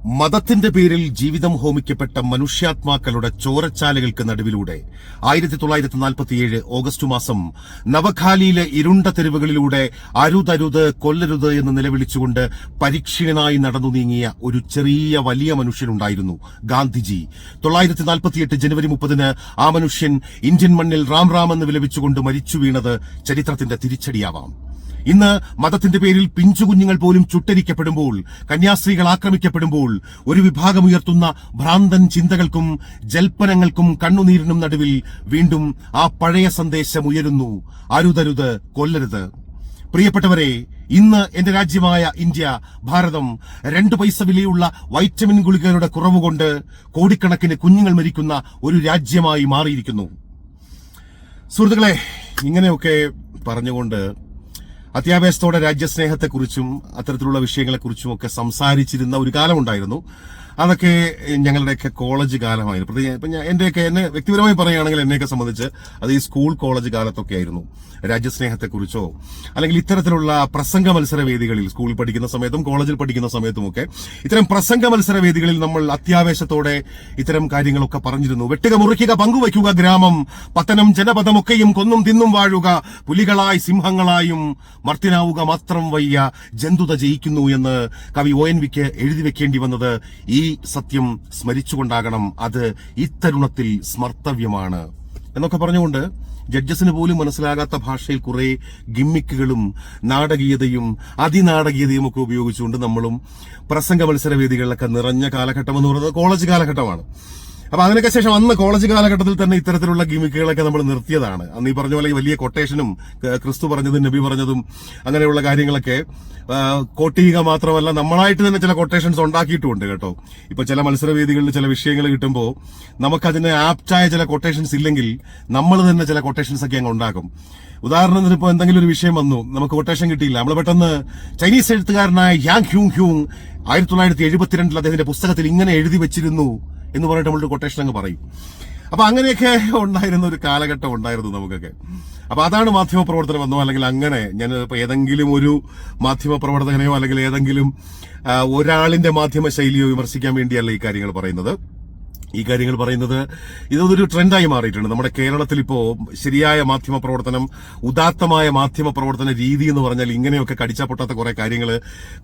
മതത്തിന്റെ പേരിൽ ജീവിതം ഹോമിക്കപ്പെട്ട മനുഷ്യാത്മാക്കളുടെ ചോരച്ചാലുകൾക്ക് നടുവിലൂടെ 1947 ഓഗസ്റ്റ് മാസം നവഖാലിയിലെ ഇരുണ്ട തെരുവുകളിലൂടെ അരുതരുത് കൊല്ലരുത് എന്ന് നിലവിളിച്ചുകൊണ്ട് പരിക്ഷീണനായി നടന്നു നീങ്ങിയ ഒരു ചെറിയ വലിയ മനുഷ്യനുണ്ടായിരുന്നു, ഗാന്ധിജി. 1948 ജനുവരി 30 ആ മനുഷ്യൻ ഇന്ത്യൻ മണ്ണിൽ റാം റാം എന്ന് വിലപിച്ചുകൊണ്ട് മരിച്ചു വീണത് ചരിത്രത്തിന്റെ തിരിച്ചടിയാവാം. ഇന്ന് മതത്തിന്റെ പേരിൽ പിഞ്ചുകുഞ്ഞുങ്ങൾ പോലും ചുട്ടരിക്കപ്പെടുമ്പോൾ, കന്യാസ്ത്രീകൾ ആക്രമിക്കപ്പെടുമ്പോൾ, ഒരു വിഭാഗമുയർത്തുന്ന ഭ്രാന്തൻ ചിന്തകൾക്കും ജൽപ്പനങ്ങൾക്കും കണ്ണുനീരിനും നടുവിൽ വീണ്ടും ആ പഴയ സന്ദേശം ഉയരുന്നു: അരുതരുത് കൊല്ലരുത്. പ്രിയപ്പെട്ടവരെ, ഇന്ന് എന്റെ രാജ്യമായ ഇന്ത്യ, ഭാരതം 2 പൈസ വിലയുള്ള വൈറ്റമിൻ ഗുളികകളുടെ കുറവുകൊണ്ട് കോടിക്കണക്കിന് കുഞ്ഞുങ്ങൾ മരിക്കുന്ന ഒരു രാജ്യമായി മാറിയിരിക്കുന്നു. സുഹൃത്തുക്കളെ, ഇങ്ങനെയൊക്കെ പറഞ്ഞുകൊണ്ട് അത്യാവേശത്തോടെ രാജ്യസ്നേഹത്തെക്കുറിച്ചും അത്തരത്തിലുള്ള വിഷയങ്ങളെക്കുറിച്ചും ഒക്കെ സംസാരിച്ചിരുന്ന ഒരു കാലമുണ്ടായിരുന്നു. അതൊക്കെ ഞങ്ങളുടെയൊക്കെ കോളേജ് കാലമായിരുന്നു. എന്നെ വ്യക്തിപരമായി പറയുകയാണെങ്കിൽ എന്നെയൊക്കെ സംബന്ധിച്ച് അത് ഈ സ്കൂൾ കോളേജ് കാലത്തൊക്കെ ആയിരുന്നു. രാജ്യസ്നേഹത്തെക്കുറിച്ചോ അല്ലെങ്കിൽ ഇത്തരത്തിലുള്ള പ്രസംഗ മത്സര വേദികളിൽ, സ്കൂളിൽ പഠിക്കുന്ന സമയത്തും കോളേജിൽ പഠിക്കുന്ന സമയത്തുമൊക്കെ ഇത്തരം പ്രസംഗ മത്സര വേദികളിൽ നമ്മൾ അത്യാവേശത്തോടെ ഇത്തരം കാര്യങ്ങളൊക്കെ പറഞ്ഞിരുന്നു. വെട്ടുക, മുറിക്കുക, പങ്കുവയ്ക്കുക ഗ്രാമം, പതനം ജനപദമൊക്കെയും കൊന്നും തിന്നും വാഴുക, പുലികളായി സിംഹങ്ങളായും മർത്തിനാവുക മാത്രം വയ്യ, ജന്തുത ജയിക്കുന്നു എന്ന് കവി ONVക്ക് എഴുതി വെക്കേണ്ടി വന്നത് ഈ സത്യം സ്മരിച്ചുകൊണ്ടാകണം. അത് ഇത്തരുണത്തിൽ സ്മർത്തവ്യമാണ് എന്നൊക്കെ പറഞ്ഞുകൊണ്ട് ജഡ്ജസിന് പോലും മനസ്സിലാകാത്ത ഭാഷയിൽ കുറെ ഗിമ്മിക്കുകളും നാടകീയതയും അതിനാടകീയതയും ഒക്കെ ഉപയോഗിച്ചുകൊണ്ട് നമ്മളും പ്രസംഗ മത്സരവേദികളിലൊക്കെ നിറഞ്ഞ കാലഘട്ടം എന്ന് പറയുന്നത് കോളേജ് കാലഘട്ടമാണ്. അപ്പൊ അതിനൊക്കെ ശേഷം അന്ന് കോളേജ് കാലഘട്ടത്തിൽ തന്നെ ഇത്തരത്തിലുള്ള ഗിമിക്കുകളൊക്കെ നമ്മൾ നിർത്തിയതാണ്. അന്ന് ഈ പറഞ്ഞ പോലെ വലിയ കൊട്ടേഷനും ക്രിസ്തു പറഞ്ഞതും നബി പറഞ്ഞതും അങ്ങനെയുള്ള കാര്യങ്ങളൊക്കെ കോട്ട് ചെയ്യുക മാത്രമല്ല, നമ്മളായിട്ട് തന്നെ ചില കൊട്ടേഷൻസ് ഉണ്ടാക്കിയിട്ടുമുണ്ട് കേട്ടോ. ഇപ്പൊ ചില മത്സരവേദികളിൽ ചില വിഷയങ്ങൾ കിട്ടുമ്പോൾ നമുക്കതിന് ആപ്റ്റായ ചില കൊട്ടേഷൻസ് ഇല്ലെങ്കിൽ നമ്മൾ തന്നെ ചില കൊട്ടേഷൻസ് ഒക്കെ അങ്ങ് ഉണ്ടാക്കും. ഉദാഹരണത്തിന് ഇപ്പൊ എന്തെങ്കിലും ഒരു വിഷയം വന്നു, നമുക്ക് കൊട്ടേഷൻ കിട്ടിയില്ല, നമ്മൾ പെട്ടെന്ന് ചൈനീസ് എഴുത്തുകാരനായ യാങ് ഹ്യൂങ് 1972 അദ്ദേഹത്തിന്റെ പുസ്തകത്തിൽ ഇങ്ങനെ എഴുതി വെച്ചിരുന്നു എന്ന് പറഞ്ഞിട്ട് നമ്മളൊരു കൊട്ടേഷൻ അങ്ങ് പറയും. അപ്പൊ അങ്ങനെയൊക്കെ ഉണ്ടായിരുന്ന ഒരു കാലഘട്ടം ഉണ്ടായിരുന്നു നമുക്കൊക്കെ. അപ്പൊ അതാണ് മാധ്യമ പ്രവർത്തനം എന്നോ അല്ലെങ്കിൽ അങ്ങനെ ഞാൻ ഇപ്പൊ ഏതെങ്കിലും ഒരു മാധ്യമ പ്രവർത്തകനെയോ അല്ലെങ്കിൽ ഏതെങ്കിലും ഒരാളിന്റെ മാധ്യമ ശൈലിയോ വിമർശിക്കാൻ വേണ്ടിയല്ല ഈ കാര്യങ്ങൾ പറയുന്നത്. ഈ കാര്യങ്ങൾ പറയുന്നത് ഇതൊരു ട്രെൻഡായി മാറിയിട്ടുണ്ട് നമ്മുടെ കേരളത്തിൽ. ഇപ്പോ ശരിയായ മാധ്യമ പ്രവർത്തനം, ഉദാത്തമായ മാധ്യമ പ്രവർത്തന രീതി എന്ന് പറഞ്ഞാൽ ഇങ്ങനെയൊക്കെ കടിച്ചാ പൊട്ടാത്ത കുറെ കാര്യങ്ങൾ,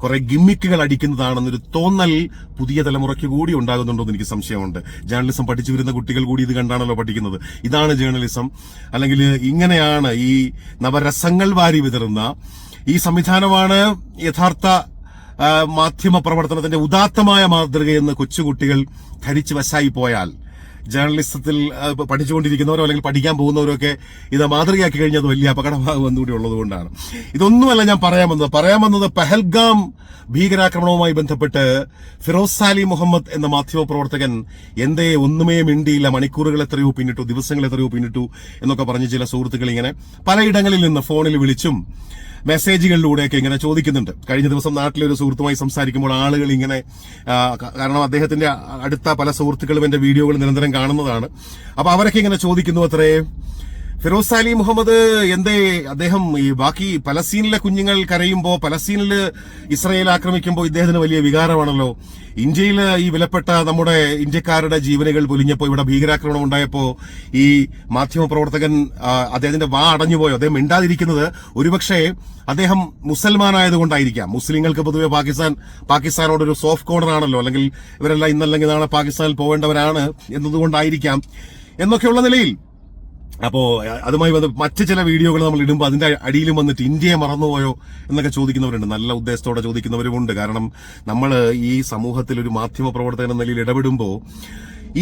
കുറെ ഗിമ്മിക്കുകൾ അടിക്കുന്നതാണെന്നൊരു തോന്നൽ പുതിയ തലമുറയ്ക്ക് കൂടി ഉണ്ടാകുന്നുണ്ടോ എന്ന് എനിക്ക് സംശയമുണ്ട്. ജേർണലിസം പഠിച്ചു വരുന്ന കുട്ടികൾ കൂടി ഇത് കണ്ടാണല്ലോ പഠിക്കുന്നത്. ഇതാണ് ജേർണലിസം, അല്ലെങ്കിൽ ഇങ്ങനെയാണ് ഈ നവരസങ്ങൾ വാരി വിതറുന്ന ഈ സംവിധാനമാണ് യഥാർത്ഥ മാധ്യമ പ്രവർത്തനത്തിന്റെ ഉദാത്തമായ മാതൃകയെന്ന് കൊച്ചുകുട്ടികൾ ധരിച്ചു വശായി പോയാൽ, ജേർണലിസത്തിൽ പഠിച്ചുകൊണ്ടിരിക്കുന്നവരോ അല്ലെങ്കിൽ പഠിക്കാൻ പോകുന്നവരൊക്കെ ഇത് മാതൃകയാക്കി കഴിഞ്ഞത് വലിയ അപകടമാകുമെന്ന് കൂടി ഉള്ളതുകൊണ്ടാണ്. ഇതൊന്നുമല്ല ഞാൻ പറയാൻ വന്നത് പെഹൽഗാം ഭീകരാക്രമണവുമായി ബന്ധപ്പെട്ട് ഫിറോസ് സാലി മുഹമ്മദ് എന്ന മാധ്യമ പ്രവർത്തകൻ എന്തേ ഒന്നുമേ മിണ്ടിയില്ല, മണിക്കൂറുകൾ എത്രയോ പിന്നിട്ടു, ദിവസങ്ങൾ എത്രയോ പിന്നിട്ടു എന്നൊക്കെ പറഞ്ഞ് ചില സുഹൃത്തുക്കൾ ഇങ്ങനെ പലയിടങ്ങളിൽ നിന്ന് ഫോണിൽ വിളിച്ചും മെസ്സേജുകളിലൂടെയൊക്കെ ഇങ്ങനെ ചോദിക്കുന്നുണ്ട്. കഴിഞ്ഞ ദിവസം നാട്ടിലെ ഒരു സുഹൃത്തുമായി സംസാരിക്കുമ്പോൾ ആളുകൾ ഇങ്ങനെ, കാരണം അദ്ദേഹത്തിന്റെ അടുത്ത പല സുഹൃത്തുക്കളും എന്റെ വീഡിയോകൾ നിരന്തരം കാണുന്നതാണ്, അപ്പൊ അവരൊക്കെ ഇങ്ങനെ ചോദിക്കുന്നു അത്രേ, ഫിറോസ് സാലി മുഹമ്മദ് എന്തേ അദ്ദേഹം ഈ ബാക്കി പലസ്തീനിലെ കുഞ്ഞുങ്ങൾ കരയുമ്പോ, പലസ്തീനിൽ ഇസ്രായേൽ ആക്രമിക്കുമ്പോൾ ഇദ്ദേഹത്തിന് വലിയ വികാരമാണല്ലോ, ഇന്ത്യയിൽ ഈ വിലപ്പെട്ട നമ്മുടെ ഇന്ത്യക്കാരുടെ ജീവനുകൾ പൊലിഞ്ഞപ്പോ, ഇവിടെ ഭീകരാക്രമണം ഉണ്ടായപ്പോ ഈ മാധ്യമ പ്രവർത്തകൻ അദ്ദേഹത്തിന്റെ വാ അടഞ്ഞുപോയോ? അദ്ദേഹം മിണ്ടാതിരിക്കുന്നത് ഒരുപക്ഷെ അദ്ദേഹം മുസൽമാനായതുകൊണ്ടായിരിക്കാം. മുസ്ലിങ്ങൾക്ക് പൊതുവെ പാകിസ്ഥാനോടൊരു സോഫ്റ്റ് കോർണർ ആണല്ലോ, അല്ലെങ്കിൽ ഇവരെല്ലാം ഇന്നല്ലെങ്കിൽ നാളെ പാകിസ്ഥാനിൽ പോവേണ്ടവരാണ് എന്നതുകൊണ്ടായിരിക്കാം എന്നൊക്കെയുള്ള നിലയിൽ. അപ്പോ അതുമായി മറ്റു ചില വീഡിയോകൾ നമ്മൾ ഇടുമ്പോൾ അതിന്റെ അടിയിലും വന്നിട്ട് ഇന്ത്യയെ മറന്നുപോയോ എന്നൊക്കെ ചോദിക്കുന്നവരുണ്ട്. നല്ല ഉദ്ദേശത്തോടെ ചോദിക്കുന്നവരുമുണ്ട്. കാരണം നമ്മൾ ഈ സമൂഹത്തിൽ ഒരു മാധ്യമ പ്രവർത്തകൻ എന്ന നിലയിൽ ഇടപെടുമ്പോൾ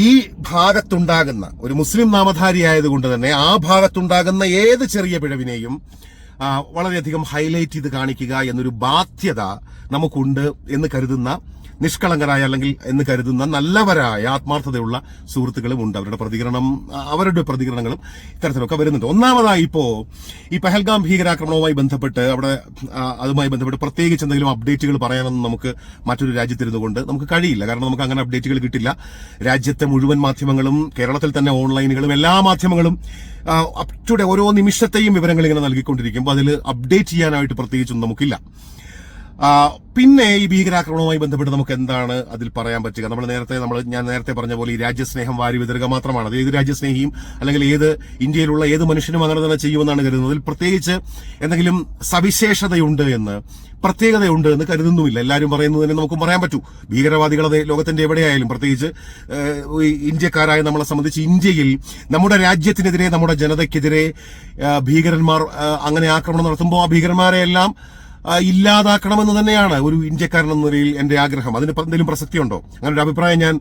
ഈ ഭാഗത്തുണ്ടാകുന്ന ഒരു മുസ്ലിം നാമധാരിയായതുകൊണ്ട് തന്നെ ആ ഭാഗത്തുണ്ടാകുന്ന ഏത് ചെറിയ പിഴവിനെയും വളരെയധികം ഹൈലൈറ്റ് ചെയ്ത് കാണിക്കുക എന്നൊരു ബാധ്യത നമുക്കുണ്ട് എന്ന് കരുതുന്ന നിഷ്കളങ്കരായ അല്ലെങ്കിൽ എന്ന് കരുതുന്ന നല്ലവരായ ആത്മാർത്ഥതയുള്ള സുഹൃത്തുക്കളും ഉണ്ട്. അവരുടെ പ്രതികരണങ്ങളും ഇത്തരത്തിലൊക്കെ വരുന്നുണ്ട്. ഒന്നാമതായി ഇപ്പോ ഈ പെഹൽഗാം ഭീകരാക്രമണവുമായി ബന്ധപ്പെട്ട് അതുമായി ബന്ധപ്പെട്ട് പ്രത്യേകിച്ച് എന്തെങ്കിലും അപ്ഡേറ്റുകൾ പറയാനൊന്നും നമുക്ക് മറ്റൊരു രാജ്യത്തിരുന്നുകൊണ്ട് നമുക്ക് കഴിയില്ല. കാരണം നമുക്ക് അങ്ങനെ അപ്ഡേറ്റുകൾ കിട്ടില്ല. രാജ്യത്തെ മുഴുവൻ മാധ്യമങ്ങളും, കേരളത്തിൽ തന്നെ ഓൺലൈനുകളും എല്ലാ മാധ്യമങ്ങളും അപ് ടു ഡേ ഓരോ നിമിഷത്തെയും വിവരങ്ങൾ ഇങ്ങനെ നൽകിക്കൊണ്ടിരിക്കുമ്പോൾ അതിൽ അപ്ഡേറ്റ് ചെയ്യാനായിട്ട് പ്രത്യേകിച്ചൊന്നും നമുക്കില്ല. പിന്നെ ഈ ഭീകരാക്രമണവുമായി ബന്ധപ്പെട്ട് നമുക്ക് എന്താണ് അതിൽ പറയാൻ പറ്റുക? ഞാൻ നേരത്തെ പറഞ്ഞ പോലെ ഈ രാജ്യസ്നേഹം വാരി വിതറുക മാത്രമാണ്. അത് ഏത് രാജ്യസ്നേഹിയും അല്ലെങ്കിൽ ഇന്ത്യയിലുള്ള ഏത് മനുഷ്യനും അങ്ങനെ തന്നെ ചെയ്യുമെന്നാണ് കരുതുന്നത്. അതിൽ പ്രത്യേകിച്ച് എന്തെങ്കിലും സവിശേഷതയുണ്ട് എന്ന്, പ്രത്യേകതയുണ്ട് എന്ന് കരുതുന്നുമില്ല. എല്ലാവരും പറയുന്നത് തന്നെ നമുക്കും പറയാൻ പറ്റൂ. ഭീകരവാദികളെ ലോകത്തിന്റെ എവിടെയായാലും, പ്രത്യേകിച്ച് ഇന്ത്യക്കാരായ നമ്മളെ സംബന്ധിച്ച് ഇന്ത്യയിൽ നമ്മുടെ രാജ്യത്തിനെതിരെ, നമ്മുടെ ജനതയ്ക്കെതിരെ ഭീകരന്മാർ അങ്ങനെ ആക്രമണം നടത്തുമ്പോൾ ആ ഭീകരന്മാരെ എല്ലാം ഇല്ലാതാക്കണമെന്ന് തന്നെയാണ് ഒരു ഇന്ത്യക്കാരൻ എന്ന നിലയിൽ എന്റെ ആഗ്രഹം. അതിന് എന്തെങ്കിലും പ്രസക്തിയുണ്ടോ? അങ്ങനെ ഒരു അഭിപ്രായം ഞാൻ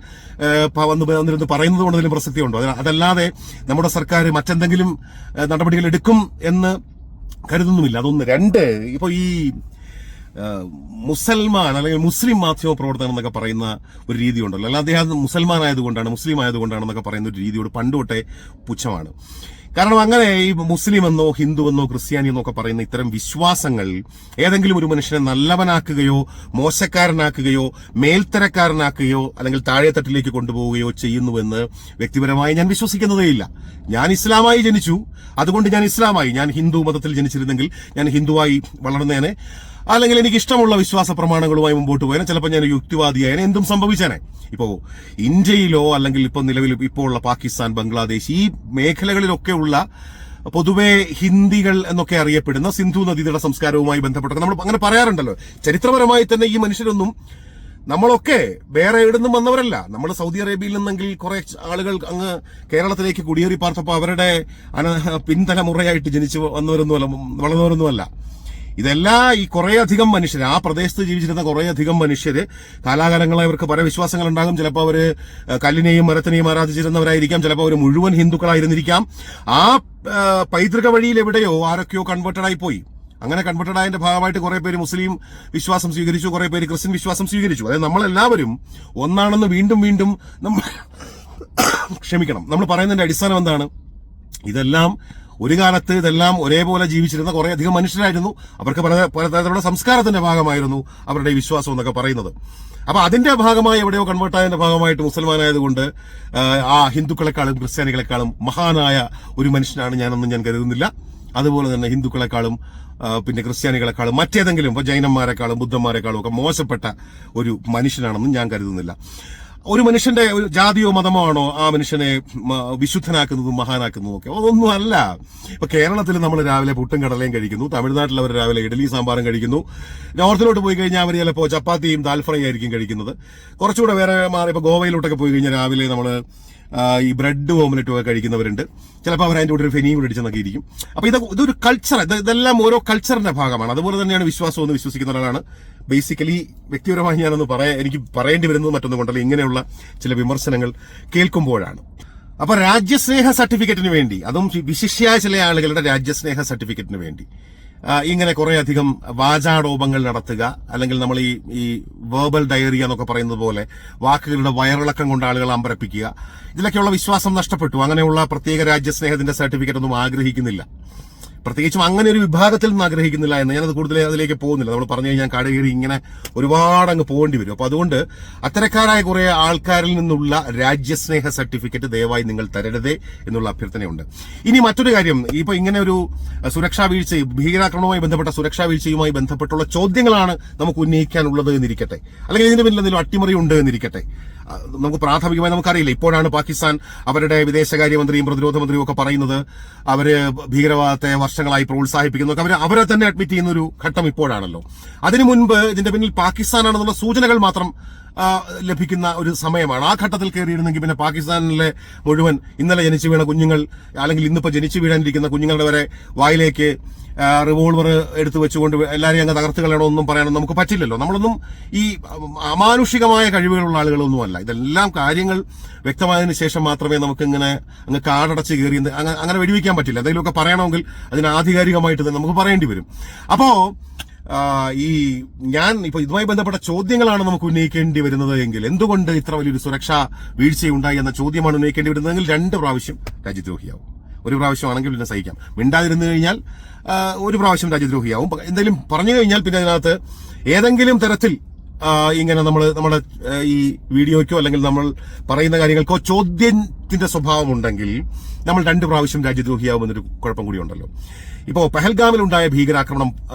വന്നിരുന്ന് പറയുന്നത് കൊണ്ട് എന്തെങ്കിലും പ്രസക്തിയുണ്ടോ? അതല്ലാതെ നമ്മുടെ സർക്കാർ മറ്റെന്തെങ്കിലും നടപടികൾ എടുക്കും എന്ന് കരുതുന്നുമില്ല. അതൊന്ന്. രണ്ട്, ഇപ്പൊ ഈ മുസൽമാൻ അല്ലെങ്കിൽ മുസ്ലിം മാധ്യമ പ്രവർത്തനം എന്നൊക്കെ പറയുന്ന ഒരു രീതി ഉണ്ടല്ലോ. അല്ല, അദ്ദേഹം മുസ്ലിം ആയതുകൊണ്ടാണെന്നൊക്കെ പറയുന്ന ഒരു രീതിയോട് പണ്ടുതൊട്ടേ പുച്ഛമാണ്. കാരണം അങ്ങനെ ഈ മുസ്ലിം എന്നോ ഹിന്ദു എന്നോ ക്രിസ്ത്യാനി എന്നൊക്കെ പറയുന്ന ഇത്തരം വിശ്വാസങ്ങൾ ഏതെങ്കിലും ഒരു മനുഷ്യനെ നല്ലവനാക്കുകയോ മോശക്കാരനാക്കുകയോ മേൽത്തരക്കാരനാക്കുകയോ അല്ലെങ്കിൽ താഴെത്തട്ടിലേക്ക് കൊണ്ടുപോവുകയോ ചെയ്യുന്നുവെന്ന് വ്യക്തിപരമായി ഞാൻ വിശ്വസിക്കുന്നതേയില്ല. ഞാൻ ഇസ്ലാമായി ജനിച്ചു, അതുകൊണ്ട് ഞാൻ ഇസ്ലാമായി. ഞാൻ ഹിന്ദു മതത്തിൽ ജനിച്ചിരുന്നെങ്കിൽ ഞാൻ ഹിന്ദുവായി വളർന്നേനെ, അല്ലെങ്കിൽ എനിക്ക് ഇഷ്ടമുള്ള വിശ്വാസ പ്രമാണങ്ങളുമായി മുമ്പോട്ട് പോയാൽ ചിലപ്പോൾ ഞാൻ യുക്തിവാദിയായനെ, എന്തും സംഭവിച്ചേനെ. ഇപ്പോ ഇന്ത്യയിലോ അല്ലെങ്കിൽ ഇപ്പോൾ ഉള്ള പാകിസ്ഥാൻ, ബംഗ്ലാദേശ്, ഈ മേഖലകളിലൊക്കെ ഉള്ള പൊതുവെ ഹിന്ദികൾ എന്നൊക്കെ അറിയപ്പെടുന്ന സിന്ധു നദീതട സംസ്കാരവുമായി ബന്ധപ്പെട്ടൊക്കെ നമ്മൾ അങ്ങനെ പറയാറുണ്ടല്ലോ. ചരിത്രപരമായി തന്നെ ഈ മനുഷ്യരൊന്നും നമ്മളൊക്കെ വേറെ എവിടുന്നും വന്നവരല്ല. നമ്മൾ സൗദി അറേബ്യയിൽ നിന്നെങ്കിൽ കുറെ ആളുകൾ അങ്ങ് കേരളത്തിലേക്ക് കുടിയേറി പാർത്തപ്പോൾ അവരുടെ പിൻതലമുറയായിട്ട് ജനിച്ചു വളർന്നവരൊന്നുമല്ല. ഇതെല്ലാം ഈ കുറേയധികം മനുഷ്യർ, ആ പ്രദേശത്ത് ജീവിച്ചിരുന്ന കുറേയധികം മനുഷ്യര് കാലാകാലങ്ങളായി അവർക്ക് പല വിശ്വാസങ്ങൾ ഉണ്ടാകും. ചിലപ്പോൾ അവര് കല്ലിനെയും മരത്തിനെയും ആരാധിച്ചിരുന്നവരായിരിക്കാം, ചിലപ്പോൾ അവർ മുഴുവൻ ഹിന്ദുക്കളായിരുന്നിരിക്കാം. ആ പൈതൃക വഴിയിൽ എവിടെയോ ആരൊക്കെയോ കൺവേർട്ടഡായി പോയി. അങ്ങനെ കൺവേർട്ടഡായതിന്റെ ഭാഗമായിട്ട് കുറെ പേര് മുസ്ലിം വിശ്വാസം സ്വീകരിച്ചു, കുറെ പേര് ക്രിസ്ത്യൻ വിശ്വാസം സ്വീകരിച്ചു. അതായത് നമ്മളെല്ലാവരും ഒന്നാണെന്ന് വീണ്ടും വീണ്ടും നമ്മൾ പറയുന്നതിന്റെ അടിസ്ഥാനം എന്താണ്? ഒരു കാലത്ത് ഇതെല്ലാം ഒരേപോലെ ജീവിച്ചിരുന്ന കുറെ അധികം മനുഷ്യരായിരുന്നു. അവർക്ക് പലതരത്തിലുള്ള സംസ്കാരത്തിന്റെ ഭാഗമായിരുന്നു അവരുടെ വിശ്വാസം എന്നൊക്കെ പറയുന്നത്. അപ്പൊ അതിന്റെ ഭാഗമായി എവിടെയോ കൺവേർട്ടായതിന്റെ ഭാഗമായിട്ട് മുസൽമാനായതുകൊണ്ട് ഹിന്ദുക്കളെക്കാളും ക്രിസ്ത്യാനികളെക്കാളും മഹാനായ ഒരു മനുഷ്യനാണ് ഞാനെന്ന് ഞാൻ കരുതുന്നില്ല. അതുപോലെ തന്നെ ഹിന്ദുക്കളെക്കാളും പിന്നെ ക്രിസ്ത്യാനികളെക്കാളും മറ്റേതെങ്കിലും ജൈനന്മാരെക്കാളും ബുദ്ധന്മാരെക്കാളും ഒക്കെ മോശപ്പെട്ട ഒരു മനുഷ്യനാണെന്നും ഞാൻ കരുതുന്നില്ല. ഒരു മനുഷ്യന്റെ ഒരു ജാതിയോ മതമോ ആണോ ആ മനുഷ്യനെ വിശുദ്ധനാക്കുന്നതും മഹാനാക്കുന്നതും ഒക്കെ? അതൊന്നും അല്ല. ഇപ്പൊ കേരളത്തിൽ നമ്മൾ രാവിലെ പുട്ടും കടലയും കഴിക്കുന്നു, തമിഴ്നാട്ടിൽ അവർ രാവിലെ ഇഡലി സാമ്പാറും കഴിക്കുന്നു, നോർത്തിലോട്ട് പോയി കഴിഞ്ഞാൽ അവർ ചിലപ്പോൾ ചപ്പാത്തിയും ദാൽ ഫ്രൈ ആയിരിക്കും കഴിക്കുന്നത്. കുറച്ചുകൂടെ വേറെ മാറി ഇപ്പൊ ഗോവയിലോട്ടൊക്കെ പോയി കഴിഞ്ഞാൽ രാവിലെ നമ്മൾ ഈ ബ്രെഡ് ഓംലെറ്റും ഒക്കെ കഴിക്കുന്നവരുണ്ട്. ചിലപ്പോൾ അവർ അതിന്റെ കൂടെ ഒരു ഫെനിയും കൂടെ അടിച്ചെന്നൊക്കെ ഇരിക്കും. അപ്പൊ ഇതൊരു കൾച്ചർ, ഇതെല്ലാം ഓരോ കൾച്ചറിന്റെ ഭാഗമാണ്. അതുപോലെ തന്നെയാണ് വിശ്വാസം എന്ന് വിശ്വസിക്കുന്ന ഒരാളാണ്. ബേസിക്കലി വ്യക്തിപരമായി എനിക്ക് പറയേണ്ടി വരുന്നത് മറ്റൊന്നും കൊണ്ടല്ല, ഇങ്ങനെയുള്ള ചില വിമർശനങ്ങൾ കേൾക്കുമ്പോഴാണ്. അപ്പൊ രാജ്യസ്നേഹ സർട്ടിഫിക്കറ്റിന് വേണ്ടി, അതും വിശിഷ്യായ ചില ആളുകളുടെ രാജ്യസ്നേഹ സർട്ടിഫിക്കറ്റിന് വേണ്ടി ഇങ്ങനെ കുറെ അധികം വാചാടോപങ്ങൾ നടത്തുക, അല്ലെങ്കിൽ നമ്മൾ ഈ വേർബൽ ഡയറിയ എന്നൊക്കെ പറയുന്നത് പോലെ വാക്കുകളുടെ വയറിളക്കം കൊണ്ട് ആളുകളെ അമ്പരപ്പിക്കുക, ഇതിലൊക്കെയുള്ള വിശ്വാസം നഷ്ടപ്പെട്ടു. അങ്ങനെയുള്ള പ്രത്യേക രാജ്യസ്നേഹത്തിന്റെ സർട്ടിഫിക്കറ്റ് ഒന്നും ആഗ്രഹിക്കുന്നില്ല. പ്രത്യേകിച്ചും അങ്ങനെ ഒരു വിഭാഗത്തിൽ നിന്ന് ആഗ്രഹിക്കുന്നില്ല എന്ന്. ഞാനത് കൂടുതൽ അതിലേക്ക് പോകുന്നില്ല. നമ്മൾ പറഞ്ഞു കഴിഞ്ഞാൽ കാട് കയറി ഇങ്ങനെ ഒരുപാട് അങ്ങ് പോകേണ്ടി വരും. അപ്പൊ അതുകൊണ്ട് അത്തരക്കാരായ കുറെ ആൾക്കാരിൽ നിന്നുള്ള രാജ്യസ്നേഹ സർട്ടിഫിക്കറ്റ് ദയവായി നിങ്ങൾ തരരുതേ എന്നുള്ള അഭ്യർത്ഥനയുണ്ട്. ഇനി മറ്റൊരു കാര്യം, ഇപ്പൊ ഇങ്ങനെ ഒരു സുരക്ഷാ വീഴ്ച, ഭീകരാക്രമണവുമായി ബന്ധപ്പെട്ട സുരക്ഷാ വീഴ്ചയുമായി ബന്ധപ്പെട്ടുള്ള ചോദ്യങ്ങളാണ് നമുക്ക് ഉന്നയിക്കാനുള്ളത് എന്നിരിക്കട്ടെ, അല്ലെങ്കിൽ ഇതിന് പിന്നിൽ എന്തെങ്കിലും അട്ടിമറി ഉണ്ട് എന്നിരിക്കട്ടെ. നമുക്ക് പ്രാഥമികമായി നമുക്കറിയില്ല. ഇപ്പോഴാണ് പാകിസ്ഥാൻ അവരുടെ വിദേശകാര്യമന്ത്രിയും പ്രതിരോധ മന്ത്രിയും ഒക്കെ പറയുന്നത് അവര് ഭീകരവാദത്തെ വർഷങ്ങളായി പ്രോത്സാഹിപ്പിക്കുന്നു. അവരെ തന്നെ അഡ്മിറ്റ് ചെയ്യുന്ന ഒരു ഘട്ടം ഇപ്പോഴാണല്ലോ. അതിനു മുൻപ് ഇതിന്റെ പിന്നിൽ പാകിസ്ഥാനാണെന്നുള്ള സൂചനകൾ മാത്രം ലഭിക്കുന്ന ഒരു സമയമാണ്. ആ ഘട്ടത്തിൽ കയറിയിരുന്നെങ്കിൽ പിന്നെ പാകിസ്ഥാനിലെ മുഴുവൻ ഇന്നലെ ജനിച്ചു വീണ കുഞ്ഞുങ്ങൾ, അല്ലെങ്കിൽ ഇന്നിപ്പോ ജനിച്ചു വീഴാനിരിക്കുന്ന കുഞ്ഞുങ്ങളുടെ വരെ വായിലേക്ക് റിവോൾവർ എടുത്തു വെച്ചുകൊണ്ട് എല്ലാവരെയും അങ്ങ് തകർത്ത് കളയണമെന്നും പറയാനൊന്നും നമുക്ക് പറ്റില്ലല്ലോ. നമ്മളൊന്നും ഈ അമാനുഷികമായ കഴിവുകളുള്ള ആളുകളൊന്നുമല്ല. ഇതെല്ലാം കാര്യങ്ങൾ വ്യക്തമായതിനു ശേഷം മാത്രമേ നമുക്ക് ഇങ്ങനെ അങ്ങ് കാടടച്ച് കയറി അങ്ങനെ വെടിവെക്കാൻ പറ്റില്ല. എന്തെങ്കിലുമൊക്കെ പറയണമെങ്കിൽ അതിന് ആധികാരികമായിട്ട് തന്നെ നമുക്ക് പറയേണ്ടി വരും. അപ്പോ ഞാൻ ഇപ്പൊ ഇതുമായി ബന്ധപ്പെട്ട ചോദ്യങ്ങളാണ് നമുക്ക് ഉന്നയിക്കേണ്ടി വരുന്നത് എങ്കിൽ, എന്തുകൊണ്ട് ഇത്ര വലിയൊരു സുരക്ഷാ വീഴ്ചയുണ്ടായി എന്ന ചോദ്യമാണ് ഉന്നയിക്കേണ്ടി വരുന്നതെങ്കിൽ 2 പ്രാവശ്യം രാജ്യദ്രോഹിയാവും. ഒരു പ്രാവശ്യമാണെങ്കിൽ പിന്നെ സഹിക്കാം. മിണ്ടാതിരുന്നു കഴിഞ്ഞാൽ ഒരു പ്രാവശ്യം രാജ്യദ്രോഹിയാവും. എന്തെങ്കിലും പറഞ്ഞു കഴിഞ്ഞാൽ പിന്നെ അതിനകത്ത് ഏതെങ്കിലും തരത്തിൽ ഇങ്ങനെ നമ്മുടെ ഈ വീഡിയോയ്ക്കോ അല്ലെങ്കിൽ നമ്മൾ പറയുന്ന കാര്യങ്ങൾക്കോ ചോദ്യത്തിന്റെ സ്വഭാവം ഉണ്ടെങ്കിൽ നമ്മൾ 2 പ്രാവശ്യം രാജ്യദ്രോഹിയാവും എന്നൊരു കുഴപ്പം കൂടി ഉണ്ടല്ലോ. ഇപ്പോ പെഹൽഗാമിലുണ്ടായ ഭീകരാക്രമണം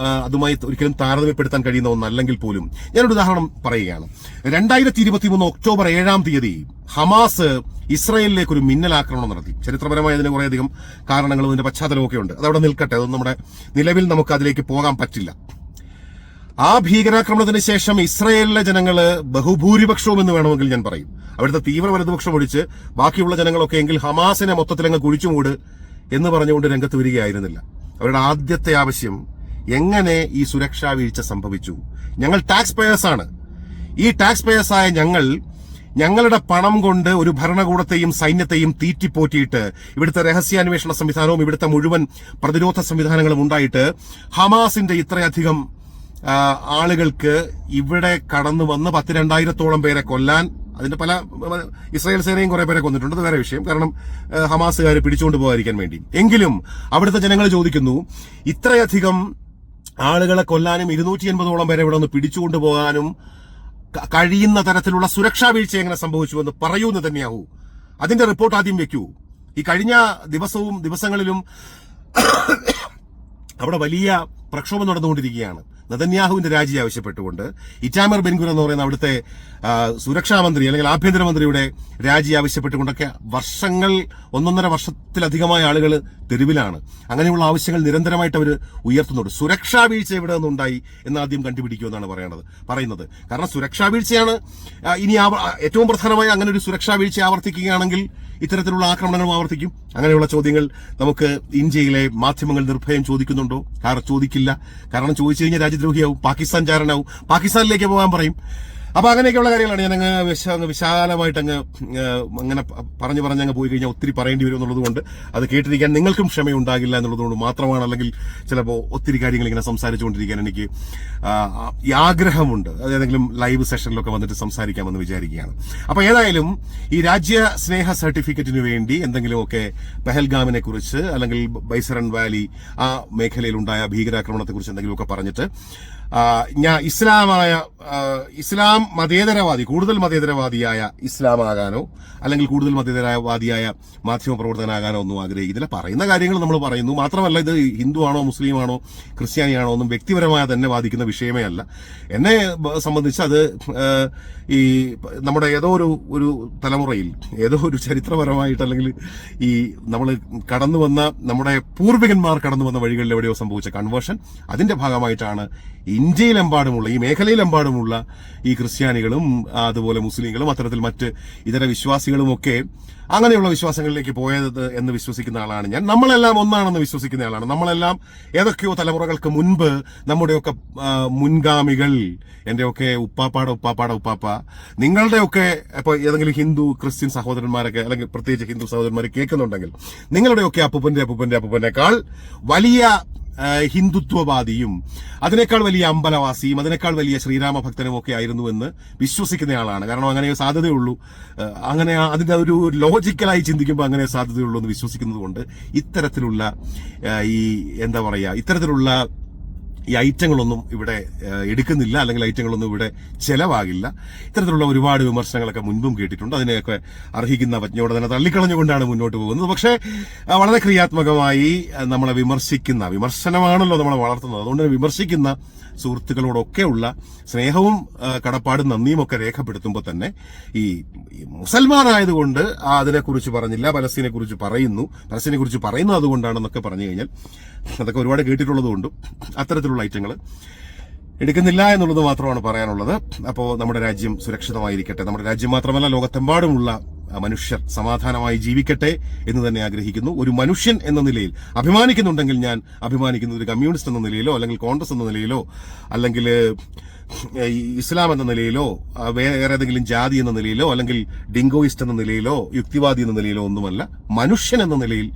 അതുമായി ഒരിക്കലും താരതമ്യപ്പെടുത്താൻ കഴിയുന്ന ഒന്നല്ലെങ്കിൽ പോലും ഞാനൊരു ഉദാഹരണം പറയുകയാണ്. 2023 ഒക്ടോബർ 7-ാം തീയതി ഹമാസ് ഇസ്രായേലിലേക്ക് ഒരു മിന്നലാക്രമണം നടത്തി. ചരിത്രപരമായി അതിന് കുറേയധികം കാരണങ്ങളും അതിന്റെ പശ്ചാത്തലവും ഒക്കെ ഉണ്ട്. അതവിടെ നിൽക്കട്ടെ, അതൊന്നും നമ്മുടെ നിലവിൽ നമുക്ക് അതിലേക്ക് പോകാൻ പറ്റില്ല. ആ ഭീകരാക്രമണത്തിന് ശേഷം ഇസ്രായേലിലെ ജനങ്ങള് ബഹുഭൂരിപക്ഷവും എന്ന് വേണമെങ്കിൽ ഞാൻ പറയും, അവിടുത്തെ തീവ്ര വലതുപക്ഷം ഒഴിച്ച് ബാക്കിയുള്ള ജനങ്ങളൊക്കെ എങ്കിൽ ഹമാസിനെ മൊത്തത്തിലങ്ങ് കുഴിച്ചുമൂട് എന്ന് പറഞ്ഞുകൊണ്ട് രംഗത്ത് വരികയായിരുന്നില്ല. അവരുടെ ആദ്യത്തെ ആവശ്യം എങ്ങനെ ഈ സുരക്ഷാ വീഴ്ച സംഭവിച്ചു? ഞങ്ങൾ ടാക്സ് പേയേഴ്സാണ്. ഈ ടാക്സ് പേയേഴ്സായ ഞങ്ങളുടെ പണം കൊണ്ട് ഒരു ഭരണകൂടത്തെയും സൈന്യത്തെയും തീറ്റിപ്പോറ്റിയിട്ട് ഇവിടുത്തെ രഹസ്യാന്വേഷണ സംവിധാനവും ഇവിടുത്തെ മുഴുവൻ പ്രതിരോധ സംവിധാനങ്ങളും ഉണ്ടായിട്ട് ഹമാസിന്റെ ഇത്രയധികം ആളുകൾക്ക് ഇവിടെ കടന്നു വന്ന് 10,000-2,000 പേരെ കൊല്ലാൻ, അതിന്റെ പല ഇസ്രായേൽ സേനയും കുറെ പേരെ കൊന്നിട്ടുണ്ട്, അത് വേറെ വിഷയം. കാരണം ഹമാസുകാരെ പിടിച്ചുകൊണ്ട് പോകാതിരിക്കാൻ വേണ്ടി. എങ്കിലും അവിടുത്തെ ജനങ്ങൾ ചോദിക്കുന്നു, ഇത്രയധികം ആളുകളെ കൊല്ലാനും 280ഓളം പേരെ ഇവിടെ നിന്ന് പിടിച്ചുകൊണ്ട് പോകാനും കഴിയുന്ന തരത്തിലുള്ള സുരക്ഷാ വീഴ്ച എങ്ങനെ സംഭവിച്ചു എന്ന് പറയൂ എന്ന് തന്നെയാവൂ. അതിന്റെ റിപ്പോർട്ട് ആദ്യം വെക്കൂ. ഈ കഴിഞ്ഞ ദിവസങ്ങളിലും അവിടെ വലിയ പ്രക്ഷോഭം നടന്നുകൊണ്ടിരിക്കുകയാണ്. നെതന്യാഹുവിന്റെ രാജി ആവശ്യപ്പെട്ടുകൊണ്ട് ഇറ്റാമർ ബെൻഗുർ എന്ന് പറയുന്ന അവിടുത്തെ സുരക്ഷാ മന്ത്രി അല്ലെങ്കിൽ ആഭ്യന്തരമന്ത്രിയുടെ രാജി ആവശ്യപ്പെട്ടുകൊണ്ടൊക്കെ ഒന്നൊന്നര വർഷത്തിലധികമായ ആളുകൾ തെരുവിലാണ്. അങ്ങനെയുള്ള ആവശ്യങ്ങൾ നിരന്തരമായിട്ട് അവർ ഉയർത്തുന്നുണ്ട്. സുരക്ഷാ വീഴ്ച എവിടെ നിന്നുണ്ടായി എന്നാദ്യം കണ്ടുപിടിക്കുമെന്നാണ് പറയുന്നത്. കാരണം സുരക്ഷാ വീഴ്ചയാണ് ഇനി ഏറ്റവും പ്രധാനമായി. അങ്ങനെ ഒരു സുരക്ഷാ വീഴ്ച ആവർത്തിക്കുകയാണെങ്കിൽ ഇത്തരത്തിലുള്ള ആക്രമണങ്ങളും ആവർത്തിക്കും. അങ്ങനെയുള്ള ചോദ്യങ്ങൾ നമുക്ക് ഇന്ത്യയിലെ മാധ്യമങ്ങൾ നിർഭയം ചോദിക്കുന്നുണ്ടോ? ചോദിക്കില്ല. കാരണം ചോദിച്ചു കഴിഞ്ഞാൽ രാജ്യദ്രോഹിയാവും, പാകിസ്ഥാൻ ചാരനാവും, പാകിസ്ഥാനിലേക്ക് പോകാൻ പറയും. അപ്പൊ അങ്ങനെയൊക്കെയുള്ള കാര്യങ്ങളാണ്. ഞാൻ വിശാലമായിട്ട് അങ്ങനെ പറഞ്ഞ് പോയി കഴിഞ്ഞാൽ ഒത്തിരി പറയേണ്ടി വരും എന്നുള്ളത് കൊണ്ട് അത് കേട്ടിരിക്കാൻ നിങ്ങൾക്കും ക്ഷമയുണ്ടാകില്ല എന്നുള്ളതുകൊണ്ട് മാത്രമാണ്. അല്ലെങ്കിൽ ചിലപ്പോൾ ഒത്തിരി കാര്യങ്ങൾ ഇങ്ങനെ സംസാരിച്ചുകൊണ്ടിരിക്കാൻ എനിക്ക് ഈ ആഗ്രഹമുണ്ട്. ഏതെങ്കിലും ലൈവ് സെഷനിലൊക്കെ വന്നിട്ട് സംസാരിക്കാമെന്ന് വിചാരിക്കുകയാണ്. അപ്പൊ ഏതായാലും ഈ രാജ്യ സ്നേഹ സർട്ടിഫിക്കറ്റിന് വേണ്ടി എന്തെങ്കിലുമൊക്കെ പെഹൽഗാമിനെ കുറിച്ച് അല്ലെങ്കിൽ ബൈസറൻ വാലി ആ മേഖലയിലുണ്ടായ ഭീകരാക്രമണത്തെ കുറിച്ച് എന്തെങ്കിലുമൊക്കെ പറഞ്ഞിട്ട് ഇസ്ലാം കൂടുതൽ മതേതരവാദിയായ ഇസ്ലാമാകാനോ അല്ലെങ്കിൽ കൂടുതൽ മതേതരവാദിയായ മാധ്യമ പ്രവർത്തകനാകാനോ ഒന്നും ആഗ്രഹിക്കുന്നില്ല. പറയുന്ന കാര്യങ്ങൾ നമ്മൾ പറയുന്നു. മാത്രമല്ല, ഇത് ഹിന്ദു ആണോ മുസ്ലിം ആണോ ക്രിസ്ത്യാനിയാണോ ഒന്നും വ്യക്തിപരമായി തന്നെ ബാധിക്കുന്ന വിഷയമേ അല്ല. എന്നെ സംബന്ധിച്ച് അത് ഈ നമ്മുടെ ഏതോ ഒരു തലമുറയിൽ ഏതോ ഒരു ചരിത്രപരമായിട്ട് അല്ലെങ്കിൽ ഈ നമ്മൾ കടന്നു വന്ന നമ്മുടെ പൂർവികന്മാർ കടന്നു വന്ന വഴികളിൽ എവിടെയോ സംഭവിച്ച കൺവേർഷൻ, അതിന്റെ ഭാഗമായിട്ടാണ് ഇന്ത്യയിലെമ്പാടുമുള്ള ഈ മേഖലയിലെമ്പാടുമുള്ള ഈ ക്രിസ്ത്യാനികളും അതുപോലെ മുസ്ലിങ്ങളും അത്തരത്തിൽ മറ്റ് ഇതര വിശ്വാസികളും ഒക്കെ അങ്ങനെയുള്ള വിശ്വാസങ്ങളിലേക്ക് പോയത് എന്ന് വിശ്വസിക്കുന്ന ആളാണ് ഞാൻ. നമ്മളെല്ലാം ഒന്നാണെന്ന് വിശ്വസിക്കുന്ന ആളാണ്. നമ്മളെല്ലാം ഏതൊക്കെയോ തലമുറകൾക്ക് മുൻപ് നമ്മുടെയൊക്കെ മുൻഗാമികൾ, എന്റെയൊക്കെ ഉപ്പാപ്പ നിങ്ങളുടെയൊക്കെ ഇപ്പൊ ഏതെങ്കിലും ഹിന്ദു ക്രിസ്ത്യൻ സഹോദരന്മാരൊക്കെ അല്ലെങ്കിൽ പ്രത്യേകിച്ച് ഹിന്ദു സഹോദരന്മാരെ കേൾക്കുന്നുണ്ടെങ്കിൽ നിങ്ങളുടെയൊക്കെ അപ്പൂപ്പന്റെക്കാൾ വലിയ ഹിന്ദുത്വവാദിയും അതിനേക്കാൾ വലിയ അമ്പലവാസിയും അതിനേക്കാൾ വലിയ ശ്രീരാമ ഭക്തനും ഒക്കെ ആയിരുന്നു എന്ന് വിശ്വസിക്കുന്നയാളാണ്. കാരണം അങ്ങനെ സാധ്യതയുള്ളൂ, അങ്ങനെ അതിന്റെ ഒരു ലോജിക്കലായി ചിന്തിക്കുമ്പോൾ അങ്ങനെ സാധ്യതയുള്ളൂ എന്ന് വിശ്വസിക്കുന്നത് കൊണ്ട് ഇത്തരത്തിലുള്ള ഇത്തരത്തിലുള്ള ഈ ഐറ്റങ്ങളൊന്നും ഇവിടെ എടുക്കുന്നില്ല, അല്ലെങ്കിൽ ഐറ്റങ്ങളൊന്നും ഇവിടെ ചെലവാകില്ല. ഇത്തരത്തിലുള്ള ഒരുപാട് വിമർശനങ്ങളൊക്കെ മുൻപും കേട്ടിട്ടുണ്ട്. അതിനെയൊക്കെ അർഹിക്കുന്ന പജ്ഞയോടെ തന്നെ തള്ളിക്കളഞ്ഞുകൊണ്ടാണ് മുന്നോട്ട് പോകുന്നത്. പക്ഷേ വളരെ ക്രിയാത്മകമായി നമ്മളെ വിമർശനമാണല്ലോ നമ്മളെ വളർത്തുന്നത്. അതുകൊണ്ട് വിമർശിക്കുന്ന സുഹൃത്തുക്കളോടൊക്കെയുള്ള സ്നേഹവും കടപ്പാടും നന്ദിയും ഒക്കെ രേഖപ്പെടുത്തുമ്പോൾ തന്നെ ഈ മുസൽമാനായതുകൊണ്ട് അതിനെക്കുറിച്ച് പറഞ്ഞില്ല, പലസ്തീനെ കുറിച്ച് പറയുന്നു അതുകൊണ്ടാണെന്നൊക്കെ പറഞ്ഞു കഴിഞ്ഞാൽ അതൊക്കെ ഒരുപാട് കേട്ടിട്ടുള്ളതുകൊണ്ടും അത്തരത്തിലുള്ള ഐറ്റങ്ങൾ എടുക്കുന്നില്ല എന്നുള്ളത് മാത്രമാണ് പറയാനുള്ളത്. അപ്പോൾ നമ്മുടെ രാജ്യം സുരക്ഷിതമായിരിക്കട്ടെ. നമ്മുടെ രാജ്യം മാത്രമല്ല, ലോകത്തെമ്പാടുമുള്ള മനുഷ്യർ സമാധാനമായി ജീവിക്കട്ടെ എന്ന് തന്നെ ആഗ്രഹിക്കുന്നു. ഒരു മനുഷ്യൻ എന്ന നിലയിൽ അഭിമാനിക്കുന്നുണ്ടെങ്കിൽ ഞാൻ അഭിമാനിക്കുന്നത് ഒരു കമ്മ്യൂണിസ്റ്റ് എന്ന നിലയിലോ അല്ലെങ്കിൽ കോൺഗ്രസ് എന്ന നിലയിലോ അല്ലെങ്കിൽ ഇസ്ലാം എന്ന നിലയിലോ വേറെ ഏതെങ്കിലും ജാതി എന്ന നിലയിലോ അല്ലെങ്കിൽ ഡിങ്കോയിസ്റ്റ് എന്ന നിലയിലോ യുക്തിവാദി എന്ന നിലയിലോ ഒന്നുമല്ല. മനുഷ്യൻ എന്ന നിലയിൽ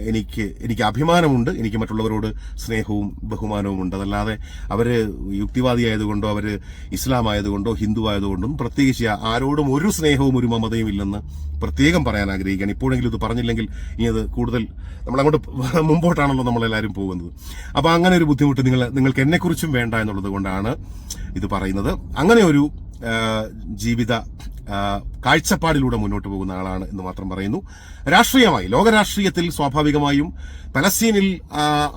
എനിക്ക് അഭിമാനമുണ്ട്. എനിക്ക് മറ്റുള്ളവരോട് സ്നേഹവും ബഹുമാനവും ഉണ്ട്. അതല്ലാതെ അവര് യുക്തിവാദി ആയതുകൊണ്ടോ അവര് ഇസ്ലാം ആയതുകൊണ്ടോ ഹിന്ദു ആയതുകൊണ്ടും പ്രത്യേകിച്ച് ആരോടും ഒരു സ്നേഹവും ഒരു മമതയും ഇല്ലെന്ന് പ്രത്യേകം പറയാൻ ആഗ്രഹിക്കുകയാണ്. ഇപ്പോഴെങ്കിലും ഇത് പറഞ്ഞില്ലെങ്കിൽ ഇനി അത് കൂടുതൽ നമ്മളങ്ങോട്ട് മുമ്പോട്ടാണല്ലോ നമ്മളെല്ലാവരും പോകുന്നത്. അപ്പൊ അങ്ങനെ ഒരു ബുദ്ധിമുട്ട് നിങ്ങൾക്ക് എന്നെക്കുറിച്ചും വേണ്ട എന്നുള്ളത് കൊണ്ടാണ് ഇത് പറയുന്നത്. അങ്ങനെ ഒരു ജീവിത കാഴ്ചപ്പാടിലൂടെ മുന്നോട്ട് പോകുന്ന ആളാണ് എന്ന് മാത്രം പറയുന്നു. രാഷ്ട്രീയമായി ലോകരാഷ്ട്രീയത്തിൽ സ്വാഭാവികമായും പലസ്തീനിൽ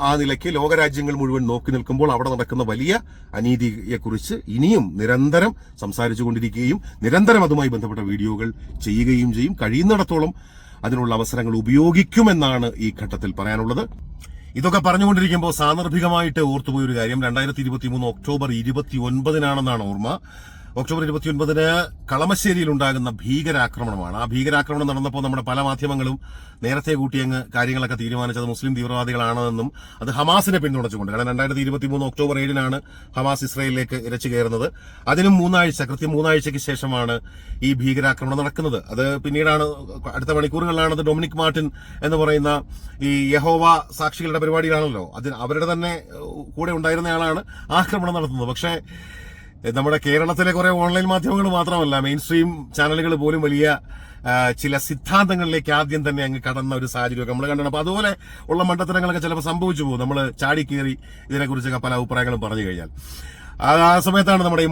ആ നിലയ്ക്ക് ലോകരാജ്യങ്ങൾ മുഴുവൻ നോക്കി നിൽക്കുമ്പോൾ അവിടെ നടക്കുന്ന വലിയ അനീതിയെക്കുറിച്ച് ഇനിയും നിരന്തരം സംസാരിച്ചുകൊണ്ടിരിക്കുകയും നിരന്തരം അതുമായി ബന്ധപ്പെട്ട വീഡിയോകൾ ചെയ്യുകയും ചെയ്യും. കഴിയുന്നിടത്തോളം അതിനുള്ള അവസരങ്ങൾ ഉപയോഗിക്കുമെന്നാണ് ഈ ഘട്ടത്തിൽ പറയാനുള്ളത്. ഇതൊക്കെ പറഞ്ഞുകൊണ്ടിരിക്കുമ്പോൾ സാന്ദർഭികമായിട്ട് ഓർത്തുപോയ ഒരു കാര്യം 2023 ഒക്ടോബർ 29 ഓർമ്മ. ഒക്ടോബർ 29 കളമശ്ശേരിയിൽ ഉണ്ടാകുന്ന ഭീകരാക്രമണമാണ്. ആ ഭീകരാക്രമണം നടന്നപ്പോൾ നമ്മുടെ പല മാധ്യമങ്ങളും നേരത്തെ കൂട്ടിയങ്ങ് കാര്യങ്ങളൊക്കെ തീരുമാനിച്ചത് മുസ്ലിം തീവ്രവാദികളാണെന്നും അത് ഹമാസിനെ പിന്തുണച്ചുകൊണ്ട്. കാരണം 2023 ഒക്ടോബർ 7 ഹമാസ് ഇസ്രായേലിലേക്ക് ഇരച്ചു കയറുന്നത്. അതിനും കൃത്യം 3 ആഴ്ചയ്ക്ക് ശേഷമാണ് ഈ ഭീകരാക്രമണം നടക്കുന്നത്. അത് പിന്നീടാണ്, അടുത്ത മണിക്കൂറുകളിലാണ് അത് ഡൊമിനിക് മാർട്ടിൻ എന്ന് പറയുന്ന ഈ യഹോവ സാക്ഷികളുടെ പരിപാടിയിലാണല്ലോ, അവരുടെ തന്നെ കൂടെ ഉണ്ടായിരുന്നയാളാണ് ആക്രമണം നടത്തുന്നത്. പക്ഷേ നമ്മുടെ കേരളത്തിലെ കുറെ ഓൺലൈൻ മാധ്യമങ്ങൾ മാത്രമല്ല, മെയിൻ സ്ട്രീം ചാനലുകൾ പോലും വലിയ ചില സിദ്ധാന്തങ്ങളിലേക്ക് ആദ്യം തന്നെ അങ്ങ് കടന്ന ഒരു സാഹചര്യമൊക്കെ നമ്മൾ കണ്ടാണ്. അപ്പൊ അതുപോലെ ഉള്ള മണ്ടത്തരങ്ങളൊക്കെ ചിലപ്പോൾ സംഭവിച്ചു പോകും. നമ്മൾ ചാടിക്കേറി ഇതിനെക്കുറിച്ചൊക്കെ പല അഭിപ്രായങ്ങളും പറഞ്ഞു കഴിഞ്ഞാൽ. ആ സമയത്താണ് നമ്മുടെ ഈ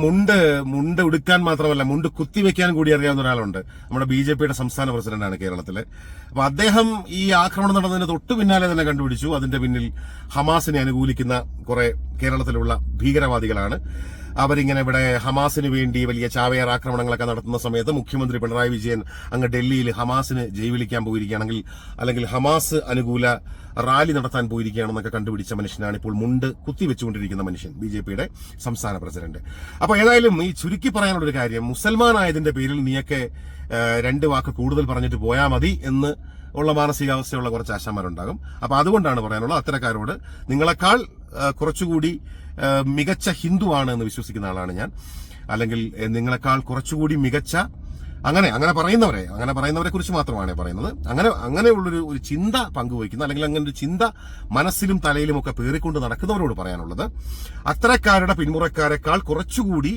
മുണ്ട് ഉടുക്കാൻ മാത്രമല്ല, മുണ്ട് കുത്തിവെക്കാൻ കൂടി അറിയാവുന്ന ഒരാളുണ്ട്. നമ്മുടെ BJPയുടെ സംസ്ഥാന പ്രസിഡന്റാണ് കേരളത്തിലെ. അപ്പൊ അദ്ദേഹം ഈ ആക്രമണം നടന്നതിന് തൊട്ടു പിന്നാലെ തന്നെ കണ്ടുപിടിച്ചു അതിന്റെ പിന്നിൽ ഹമാസിനെ അനുകൂലിക്കുന്ന കുറെ കേരളത്തിലുള്ള ഭീകരവാദികളാണ്. അവരിങ്ങനെ ഇവിടെ ഹമാസിന് വേണ്ടി വലിയ ചാവേർ ആക്രമണങ്ങളൊക്കെ നടത്തുന്ന സമയത്ത് മുഖ്യമന്ത്രി പിണറായി വിജയൻ അങ്ങ് ഡൽഹിയിൽ ഹമാസിന് ജയ് വിളിക്കാൻ പോയിരിക്കുകയാണെങ്കിൽ, അല്ലെങ്കിൽ ഹമാസ് അനുകൂല റാലി നടത്താൻ പോയിരിക്കുകയാണെന്നൊക്കെ കണ്ടുപിടിച്ച മനുഷ്യനാണ് ഇപ്പോൾ മുണ്ട് കുത്തിവെച്ചുകൊണ്ടിരിക്കുന്ന മനുഷ്യൻ, BJPയുടെ സംസ്ഥാന പ്രസിഡന്റ്. അപ്പൊ ഏതായാലും ഈ ചുരുക്കി പറയാനുള്ളൊരു കാര്യം, മുസൽമാനായതിന്റെ പേരിൽ നീയൊക്കെ 2 വാക്ക് കൂടുതൽ പറഞ്ഞിട്ട് പോയാൽ മതി എന്ന് ഉള്ള മാനസികാവസ്ഥയുള്ള കുറച്ച് ആശാന്മാരുണ്ടാകും. അപ്പൊ അതുകൊണ്ടാണ് പറയാനുള്ളത്, അത്തരക്കാരോട് നിങ്ങളെക്കാൾ കുറച്ചുകൂടി മികച്ച ഹിന്ദുവാണ് എന്ന് വിശ്വസിക്കുന്ന ആളാണ് ഞാൻ. അല്ലെങ്കിൽ നിങ്ങളെക്കാൾ കുറച്ചുകൂടി മികച്ച അങ്ങനെ പറയുന്നവരെ കുറിച്ച് മാത്രമാണ് പറയുന്നത്. അങ്ങനെയുള്ളൊരു ചിന്ത പങ്കുവയ്ക്കുന്ന, അല്ലെങ്കിൽ അങ്ങനെ ഒരു ചിന്ത മനസ്സിലും തലയിലും ഒക്കെ പേറിക്കൊണ്ട് നടക്കുന്നവരോട് പറയാനുള്ളത്, അത്തരക്കാരുടെ പിന്മുറക്കാരെക്കാൾ കുറച്ചുകൂടി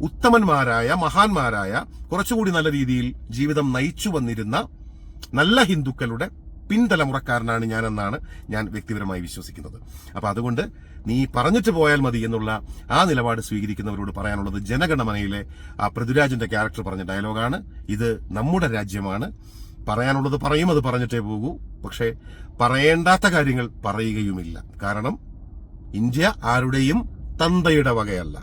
ഉത്തമന്മാരായ, മഹാന്മാരായ, കുറച്ചുകൂടി നല്ല രീതിയിൽ ജീവിതം നയിച്ചു വന്നിരുന്ന നല്ല ഹിന്ദുക്കളുടെ പിൻതലമുറക്കാരനാണ് ഞാനെന്നാണ് ഞാൻ വ്യക്തിപരമായി വിശ്വസിക്കുന്നത്. അപ്പൊ അതുകൊണ്ട് നീ പറഞ്ഞിട്ട് പോയാൽ മതി എന്നുള്ള ആ നിലപാട് സ്വീകരിക്കുന്നവരോട് പറയാനുള്ളത്, ജനഗണമനയിലെ ആ പൃഥ്വിരാജിന്റെ ക്യാരക്ടർ പറഞ്ഞ ഡയലോഗാണ്. ഇത് നമ്മുടെ രാജ്യമാണ്, പറയാനുള്ളത് പറയും, അത് പറഞ്ഞിട്ടേ പോകൂ. പക്ഷേ പറയേണ്ടാത്ത കാര്യങ്ങൾ പറയുകയുമില്ല. കാരണം ഇന്ത്യ ആരുടെയും തന്തയുടെ വകയല്ല.